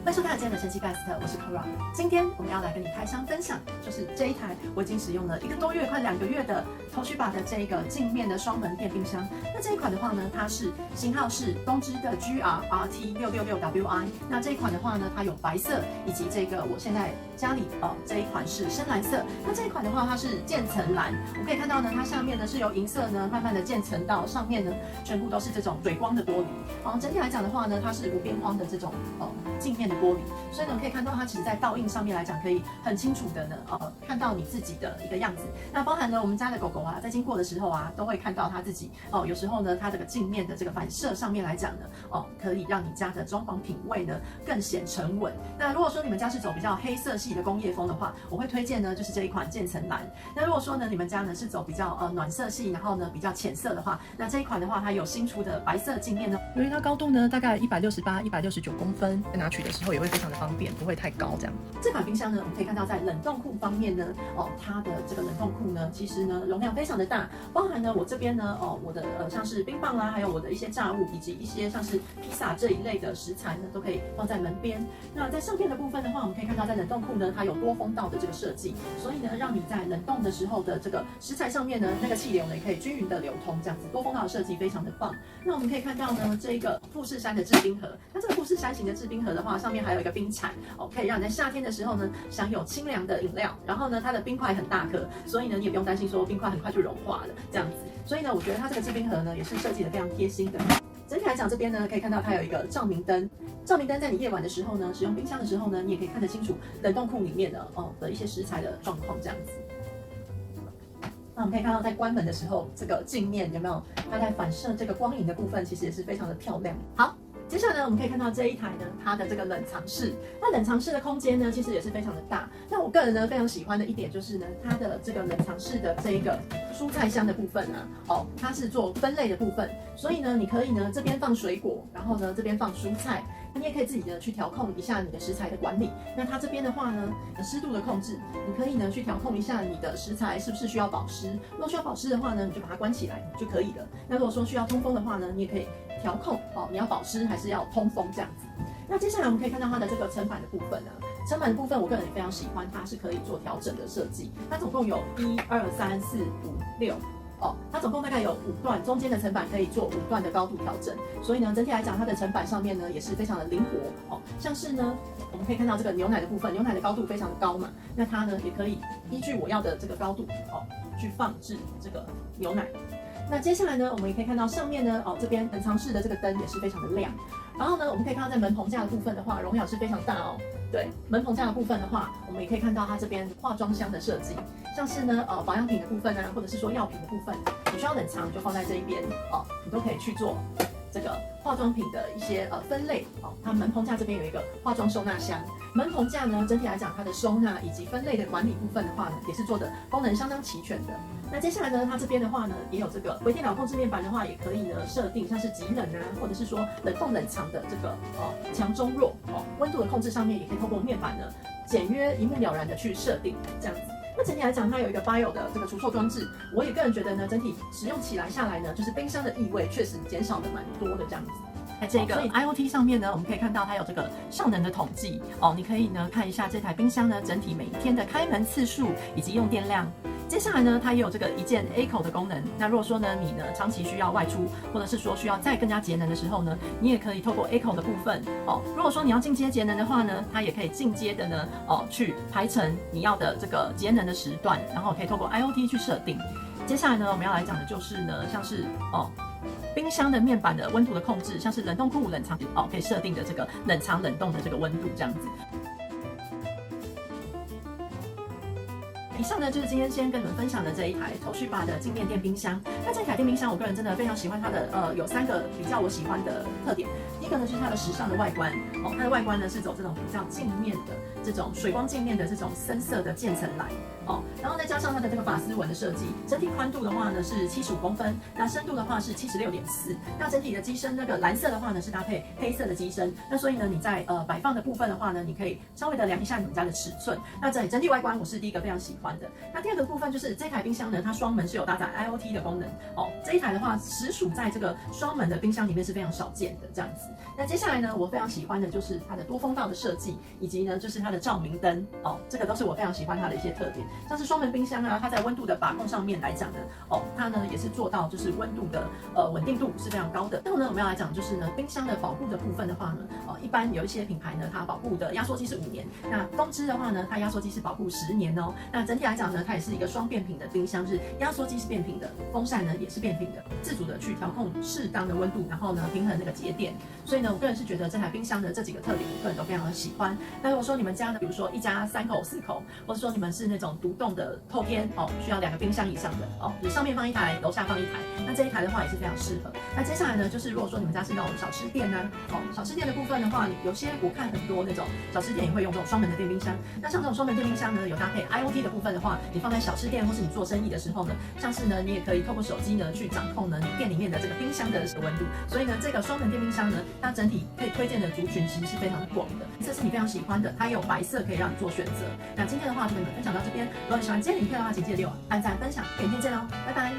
欢迎收看今天的神奇盖斯特，我是 Kora。今天我们要来跟你开箱分享，就是这一台我已经使用了1个多月，快2个月的 Toshiba 的这个镜面的双门电冰箱。那这一款的话呢，它是型号是东芝的 GR-RT666WI。那这一款的话呢，它有白色以及这个我现在家里这一款是深蓝色。那这一款的话，它是渐层蓝。我可以看到呢，它下面呢是由银色呢慢慢的渐层到上面呢，全部都是这种水光的玻璃。整体来讲的话呢，它是无边框的这种镜面的玻璃，所以呢可以看到它其实在倒映上面来讲，可以很清楚的呢看到你自己的一个样子。那包含了我们家的狗狗啊，在经过的时候啊，都会看到它自己有时候呢，它这个镜面的这个反射上面来讲呢，可以让你家的装潢品味呢更显沉稳。那如果说你们家是走比较黑色系的工业风的话，我会推荐呢就是这一款渐层蓝。那如果说呢你们家呢是走比较暖色系，然后呢比较浅色的话，那这一款的话它有新出的白色镜面呢，由于它高度呢大概168、169公分，在拿取的时候也会非常的方便，不会太高这样。这款冰箱呢，我们可以看到在冷冻库方面呢，它的这个冷冻库呢，其实呢容量非常的大，包含呢我这边呢，我的像是冰棒啦，还有我的一些炸物，以及一些像是披萨这一类的食材呢，都可以放在门边。那在上片的部分的话，我们可以看到在冷冻库呢，它有多风道的这个设计，所以呢，让你在冷冻的时候的这个食材上面呢，那个气流呢也可以均匀的流通，这样子多风道的设计非常的棒。那我们可以看到呢，这个富士山的制冰盒，那这个富士山型的制冰盒的话，上面还有一个冰铲可以让你在夏天的时候呢，享有清凉的饮料。然后呢，它的冰块很大颗，所以呢，你也不用担心说冰块很快就融化了这样子。所以呢，我觉得它这个制冰盒呢，也是设计的非常贴心的。整体来讲，这边呢可以看到它有一个照明灯，照明灯在你夜晚的时候呢，使用冰箱的时候呢，你也可以看得清楚冷冻库里面的一些食材的状况这样子。那我们可以看到，在关门的时候，这个镜面有没有它在反射这个光影的部分，其实也是非常的漂亮。好。接下来呢，我们可以看到这一台呢，它的这个冷藏室，那冷藏室的空间呢，其实也是非常的大。那我个人呢非常喜欢的一点就是呢，它的这个冷藏室的这一个蔬菜箱的部分啊，它是做分类的部分，所以呢，你可以呢这边放水果，然后呢这边放蔬菜。你也可以自己呢去调控一下你的食材的管理。那它这边的话呢，湿度的控制，你可以呢去调控一下你的食材是不是需要保湿。如果需要保湿的话呢，你就把它关起来就可以了。那如果说需要通风的话呢，你也可以调控你要保湿还是要通风这样子。那接下来我们可以看到它的这个层板的部分层板的部分我个人也非常喜欢，它是可以做调整的设计。它总共有1、2、3、4、5、6。它总共大概有5段，中间的层板可以做5段的高度调整，所以呢，整体来讲，它的层板上面呢也是非常的灵活像是呢，我们可以看到这个牛奶的部分，牛奶的高度非常的高嘛，那它呢也可以依据我要的这个高度去放置这个牛奶。那接下来呢，我们也可以看到上面呢这边冷藏室的这个灯也是非常的亮。然后呢，我们可以看到在门棚架的部分的话，容量是非常大对，门棚架的部分的话，我们也可以看到它这边化妆箱的设计，像是呢保养品的部分或者是说药品的部分，你需要冷藏就放在这一边你都可以去做这个化妆品的一些分类它门棚架这边有一个化妆收纳箱，门棚架呢整体来讲它的收纳以及分类的管理部分的话呢，也是做的功能相当齐全的。那接下来呢，它这边的话呢，也有这个微电脑控制面板的话，也可以呢设定像是极冷或者是说冷冻冷藏的这个强中弱温度的控制上面，也可以透过面板呢简约一目了然的去设定这样子。那整体来讲，它有一个 Bio 的这个除臭装置，我也个人觉得呢，整体使用起来下来呢，就是冰箱的异味确实减少的蛮多的这样子。在这个 IoT 上面呢，我们可以看到它有这个效能的统计你可以呢看一下这台冰箱呢整体每一天的开门次数以及用电量。接下来呢，它也有这个一键 A 口的功能。那如果说呢，你呢长期需要外出，或者是说需要再更加节能的时候呢，你也可以透过 A 口的部分如果说你要进阶节能的话呢，它也可以进阶的呢去排成你要的这个节能的时段，然后可以透过 IoT 去设定。接下来呢，我们要来讲的就是呢，像是冰箱的面板的温度的控制，像是冷冻库、冷藏可以设定的这个冷藏冷冻的这个温度这样子。以上呢就是今天先跟你们分享的这一台 Toshiba 的镜面电冰箱。那这台电冰箱，我个人真的非常喜欢它的有3个比较我喜欢的特点。第一个呢就是它的时尚的外观它的外观呢是走这种比较镜面的这种水光镜面的这种深色的渐层蓝然后再加上它的这个发丝纹的设计，整体宽度的话呢是75公分，那深度的话是76.4，那整体的机身那个蓝色的话呢是搭配黑色的机身，那所以呢你在摆放的部分的话呢，你可以稍微的量一下你们家的尺寸。那整体外观我是第一个非常喜欢的。那第二个部分就是这台冰箱呢，它双门是有搭载 IoT 的功能这一台的话实属在这个双门的冰箱里面是非常少见的这样子。那接下来呢，我非常喜欢的就是它的多风道的设计，以及呢就是它的照明灯哦，这个都是我非常喜欢它的一些特点。像是双门冰箱啊，它在温度的把控上面来讲呢，哦，它呢也是做到就是温度的稳定度是非常高的。最后呢，我们要来讲就是呢冰箱的保护的部分的话呢，一般有一些品牌呢，它保护的压缩机是5年，那东芝的话呢，它压缩机是保护10年哦。那整体来讲呢，它也是一个双变频的冰箱，就是压缩机是变频的，风扇呢也是变频的，自主的去调控适当的温度，然后呢平衡那个节点。所以呢，我个人是觉得这台冰箱的这几个特点，我个人都非常的喜欢。那如果说你们家呢，比如说一家3口、4口，或者说你们是那种独栋的透天哦，需要2个冰箱以上的哦，就是上面放一台，楼下放一台，那这一台的话也是非常适合。那接下来呢，就是如果说你们家是那种小吃店啊，哦，小吃店的部分的话，有些我看很多那种小吃店也会用这种双门的电冰箱。那像这种双门电冰箱呢，有搭配 IoT 的部分的话，你放在小吃店或是你做生意的时候呢，像是呢，你也可以透过手机呢去掌控呢你店里面的这个冰箱的温度。所以呢，这个双门电冰箱呢，它整体可以推荐的族群其实是非常广的。这是你非常喜欢的，它也有白色可以让你做选择。那今天的话就跟你们分享到这边，如果你喜欢今天的影片的话，请记得给我按赞、分享，明天见喽，拜拜。